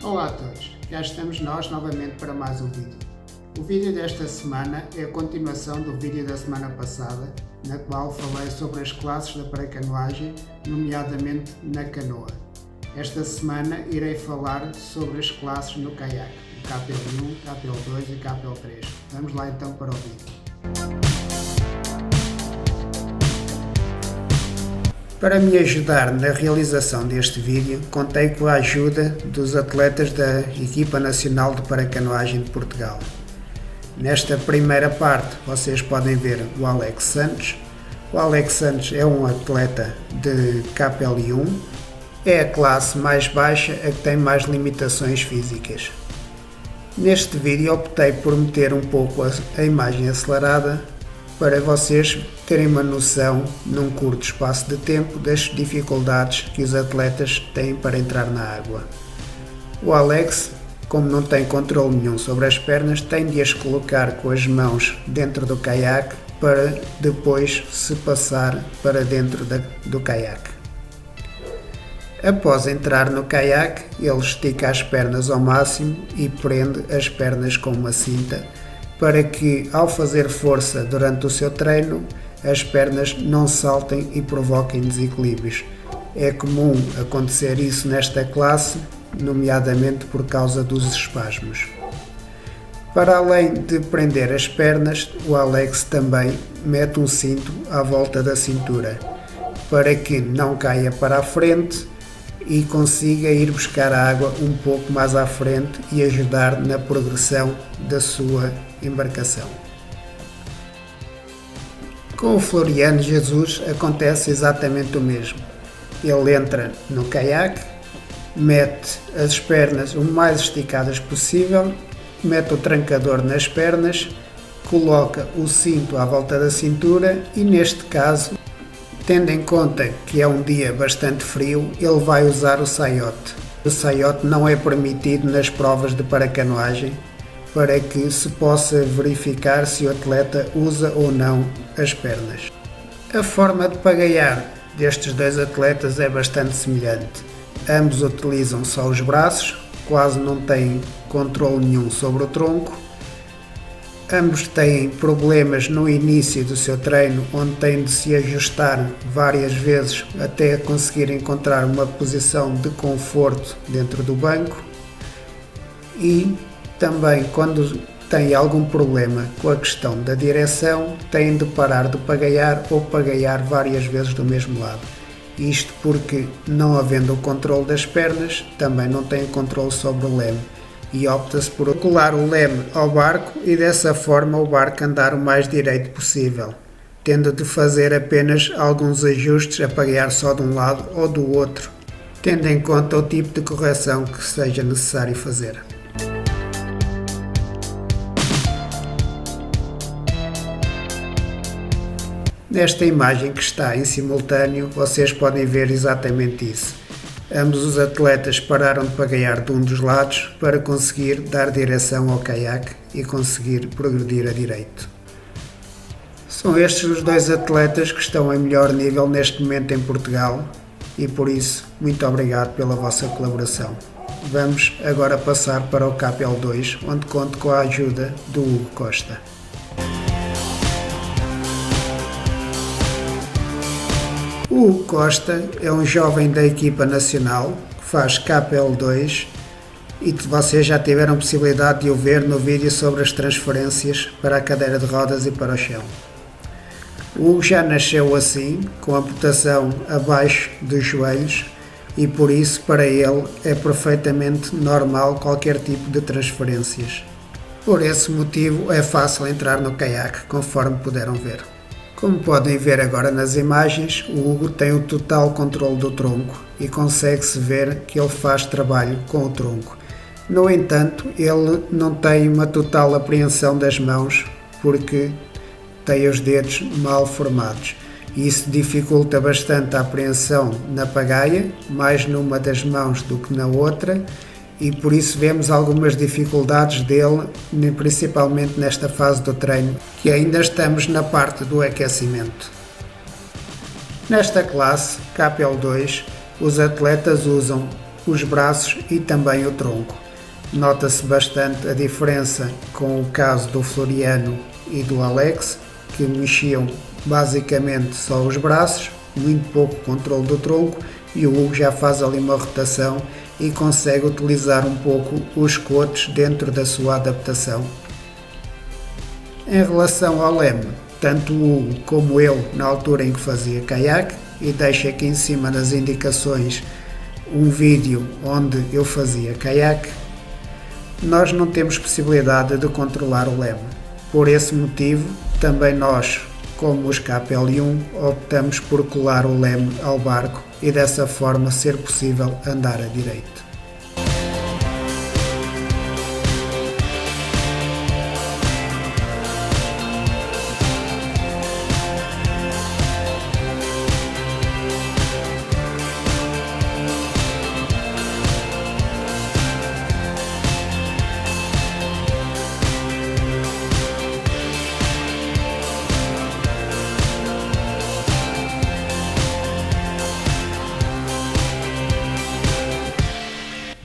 Olá a todos, cá estamos nós novamente para mais um vídeo. O vídeo desta semana é a continuação do vídeo da semana passada, na qual falei sobre as classes da paracanoagem, nomeadamente na canoa. Esta semana irei falar sobre as classes no caiaque, o KPL1, KPL2 e KPL3. Vamos lá então para o vídeo. Para me ajudar na realização deste vídeo, contei com a ajuda dos atletas da Equipa Nacional de Paracanoagem de Portugal. Nesta primeira parte, vocês podem ver o Alex Santos. O Alex Santos é um atleta de KPL1, é a classe mais baixa, a que tem mais limitações físicas. Neste vídeo optei por meter um pouco a imagem acelerada, para vocês terem uma noção, num curto espaço de tempo, das dificuldades que os atletas têm para entrar na água. O Alex, como não tem controle nenhum sobre as pernas, tem de as colocar com as mãos dentro do caiaque para depois se passar para dentro do caiaque. Após entrar no caiaque, ele estica as pernas ao máximo e prende as pernas com uma cinta, para que, ao fazer força durante o seu treino, as pernas não saltem e provoquem desequilíbrios. É comum acontecer isso nesta classe, nomeadamente por causa dos espasmos. Para além de prender as pernas, o Alex também mete um cinto à volta da cintura, para que não caia para a frente e consiga ir buscar a água um pouco mais à frente e ajudar na progressão da sua embarcação. Com o Floriano Jesus acontece exatamente o mesmo. Ele entra no caiaque, mete as pernas o mais esticadas possível, mete o trancador nas pernas, coloca o cinto à volta da cintura e, neste caso, tendo em conta que é um dia bastante frio, ele vai usar o saiote. O saiote não é permitido nas provas de paracanoagem, para que se possa verificar se o atleta usa ou não as pernas. A forma de pagaiar destes dois atletas é bastante semelhante. Ambos utilizam só os braços, quase não têm controle nenhum sobre o tronco. Ambos têm problemas no início do seu treino, onde têm de se ajustar várias vezes até conseguir encontrar uma posição de conforto dentro do banco. E também, quando têm algum problema com a questão da direção, têm de parar de pagaiar ou pagaiar várias vezes do mesmo lado. Isto porque, não havendo o controle das pernas, também não têm controle sobre o leme. E opta-se por colar o leme ao barco e dessa forma o barco andar o mais direito possível, tendo de fazer apenas alguns ajustes a pagaiar só de um lado ou do outro, tendo em conta o tipo de correção que seja necessário fazer. Nesta imagem que está em simultâneo, vocês podem ver exatamente isso. Ambos os atletas pararam de pagaiar de um dos lados para conseguir dar direção ao caiaque e conseguir progredir a direito. São estes os dois atletas que estão em melhor nível neste momento em Portugal e por isso, muito obrigado pela vossa colaboração. Vamos agora passar para o KPL2, onde conto com a ajuda do Hugo Costa. O Hugo Costa é um jovem da equipa nacional que faz KPL2 e vocês já tiveram possibilidade de o ver no vídeo sobre as transferências para a cadeira de rodas e para o chão. O Hugo já nasceu assim, com a amputação abaixo dos joelhos e por isso para ele é perfeitamente normal qualquer tipo de transferências. Por esse motivo é fácil entrar no caiaque, conforme puderam ver. Como podem ver agora nas imagens, o Hugo tem o total controle do tronco e consegue-se ver que ele faz trabalho com o tronco. No entanto, ele não tem uma total apreensão das mãos porque tem os dedos mal formados. Isso dificulta bastante a apreensão na pagaia, mais numa das mãos do que na outra, e por isso vemos algumas dificuldades dele, principalmente nesta fase do treino, que ainda estamos na parte do aquecimento. Nesta classe, KPL2, os atletas usam os braços e também o tronco. Nota-se bastante a diferença com o caso do Floriano e do Alex, que mexiam basicamente só os braços, muito pouco controle do tronco, e o Hugo já faz ali uma rotação e consegue utilizar um pouco os cotos dentro da sua adaptação. Em relação ao leme, tanto o Hugo como eu, na altura em que fazia caiaque, e deixo aqui em cima nas indicações um vídeo onde eu fazia caiaque, nós não temos possibilidade de controlar o leme. Por esse motivo, também nós, como os KPL1, optamos por colar o leme ao barco e dessa forma ser possível andar a direito.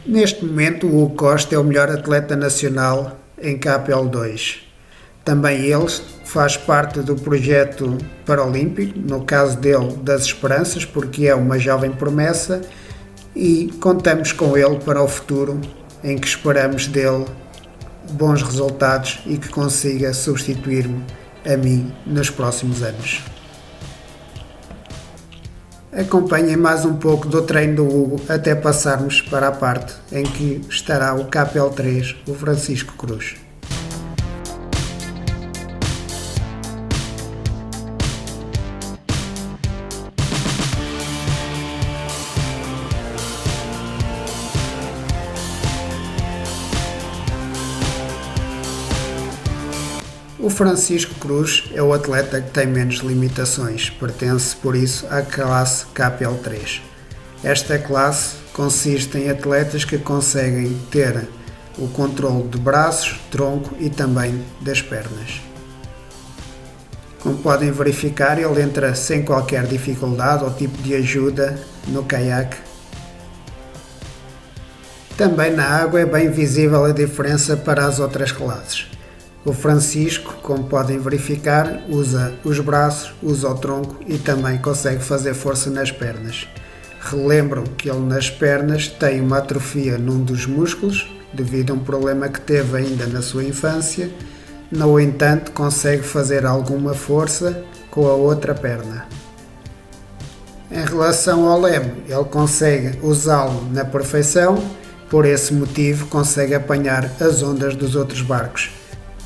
Neste momento, o Hugo Costa é o melhor atleta nacional em KPL2. Também ele faz parte do projeto paralímpico, no caso dele das esperanças, porque é uma jovem promessa e contamos com ele para o futuro, em que esperamos dele bons resultados e que consiga substituir-me a mim nos próximos anos. Acompanhem mais um pouco do treino do Hugo até passarmos para a parte em que estará o KPL3, o Francisco Cruz. O Francisco Cruz é o atleta que tem menos limitações, pertence por isso à classe KPL3. Esta classe consiste em atletas que conseguem ter o controle de braços, tronco e também das pernas. Como podem verificar, ele entra sem qualquer dificuldade ou tipo de ajuda no caiaque. Também na água é bem visível a diferença para as outras classes. O Francisco, como podem verificar, usa os braços, usa o tronco e também consegue fazer força nas pernas. Relembro que ele nas pernas tem uma atrofia num dos músculos, devido a um problema que teve ainda na sua infância. No entanto, consegue fazer alguma força com a outra perna. Em relação ao leme, ele consegue usá-lo na perfeição, por esse motivo consegue apanhar as ondas dos outros barcos.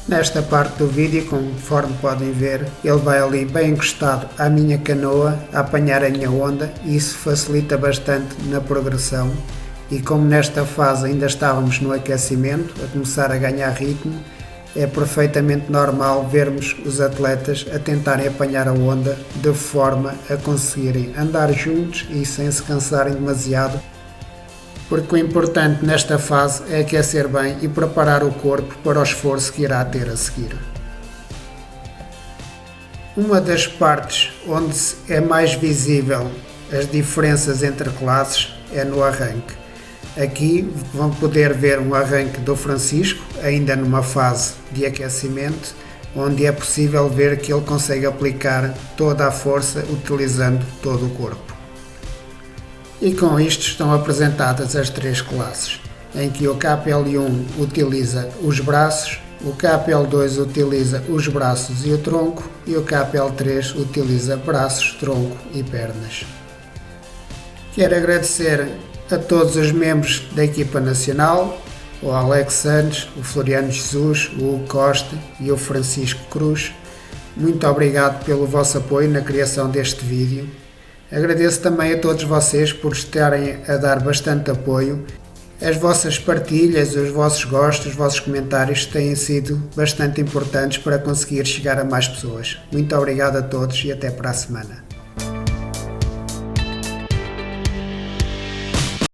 Nesta parte do vídeo, conforme podem ver, ele vai ali bem encostado à minha canoa a apanhar a minha onda e isso facilita bastante na progressão. E como nesta fase ainda estávamos no aquecimento, a começar a ganhar ritmo, é perfeitamente normal vermos os atletas a tentarem apanhar a onda de forma a conseguirem andar juntos e sem se cansarem demasiado, porque o importante nesta fase é aquecer bem e preparar o corpo para o esforço que irá ter a seguir. Uma das partes onde é mais visível as diferenças entre classes é no arranque. Aqui vão poder ver um arranque do Francisco, ainda numa fase de aquecimento, onde é possível ver que ele consegue aplicar toda a força utilizando todo o corpo. E com isto estão apresentadas as três classes, em que o KPL1 utiliza os braços, o KPL2 utiliza os braços e o tronco e o KPL3 utiliza braços, tronco e pernas. Quero agradecer a todos os membros da equipa nacional, o Alex Santos, o Floriano Jesus, o Hugo Costa e o Francisco Cruz. Muito obrigado pelo vosso apoio na criação deste vídeo. Agradeço também a todos vocês por estarem a dar bastante apoio. As vossas partilhas, os vossos gostos, os vossos comentários têm sido bastante importantes para conseguir chegar a mais pessoas. Muito obrigado a todos e até para a semana.